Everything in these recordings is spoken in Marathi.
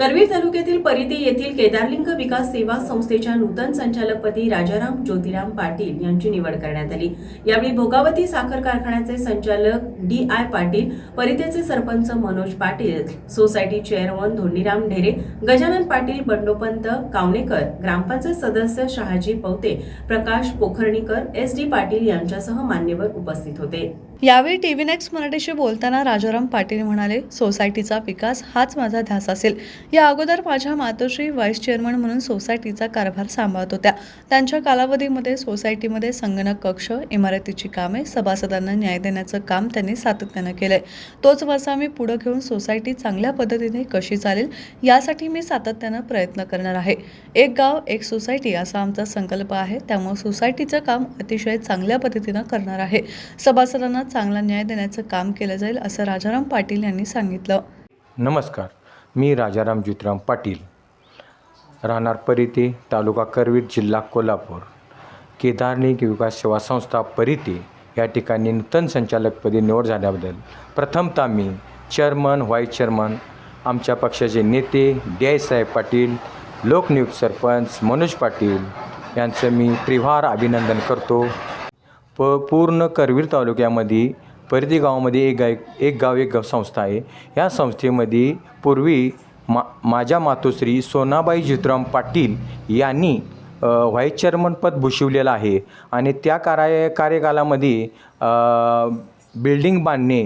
करवीर तालुक्यातील परिधी येथील केदारलिंग विकास सेवा संस्थेच्या नूतन संचालकपदी राजाराम ज्योतिराम पाटील यांची निवड करण्यात आली। यावेळी भोगावती साखर कारखान्याचे संचालक डी.आय. पाटील, परिधीचे सरपंच मनोज पाटील, सोसायटी चेअरमन धोंडीराम ढेरे, गजानन पाटील, बंडोपंत कावणेकर, ग्रामपंचायत सदस्य शहाजी पवते, प्रकाश पोखरणीकर, एस.डी. पाटील यांच्यासह मान्यवर उपस्थित होते। यावेळी टीव्ही नेक्स्ट मराठीशी बोलताना राजाराम पाटील म्हणाले, सोसायटीचा विकास हाच माझा ध्यास असेल। या अगोदर माझ्या मातोश्री व्हाईस चेअरमन म्हणून सोसायटीचा कारभार सांभाळत होत्या। त्यांच्या कालावधीमध्ये सोसायटीमध्ये संगणक कक्ष, इमारतीची कामे, सभासदांना न्याय देण्याचं काम त्यांनी सातत्यानं केलंय। तोच वारसा मी पुढे घेऊन सोसायटी चांगल्या पद्धतीने कशी चालेल यासाठी मी सातत्यानं प्रयत्न करणार आहे। एक गाव एक सोसायटी असा आमचा संकल्प आहे, त्यामुळे सोसायटीचं काम अतिशय चांगल्या पद्धतीनं करणार आहे। सभासदांना चांगला न्याय देण्याचं काम केलं जाईल असं राजाराम पाटील यांनी सांगितलं। नमस्कार, मी राजाराम ज्योतिराम पाटील, राहणार परिधी, तालुका करवीर, जिल्हा कोल्हापूर, केदारलिंग विकास सेवा संस्था परिधी या ठिकाणी नूतन संचालकपदी निवड झाल्याबद्दल प्रथमतः मी चेअरमन, व्हाईस चेअरमन, आमच्या पक्षाचे नेते डी.आय. पाटील, लोकनियुक्त सरपंच मनोज पाटील यांचं मी त्रिवार अभिनंदन करतो। पूर्ण करवीर तालुक्यामध्ये परिधी गावामध्ये एक गाव संस्था आहे। या संस्थेमध्ये पूर्वी माझ्या मातोश्री सोनाबाई ज्योतिराम पाटील यांनी व्हाईस चेअरमन पद भूषवलेलं आहे आणि त्या कार्यकालामध्ये बिल्डिंग बांधणे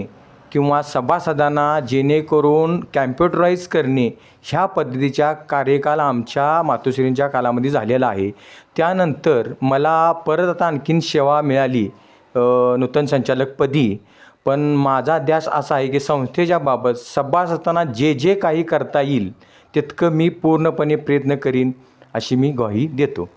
किंवा सभासदांना जेणेकरून कॅम्प्युटराईज करणे ह्या पद्धतीच्या कार्यकाल आमच्या मातोश्रींच्या कालामध्ये झालेला आहे। त्यानंतर मला परत आता आणखीन सेवा मिळाली नूतन संचालकपदी, पण माझा ध्यास असा आहे की संस्थेच्या बाबत सभासदांना जे काही करता येईल तितकं मी पूर्णपणे प्रयत्न करीन अशी मी ग्वाही देतो।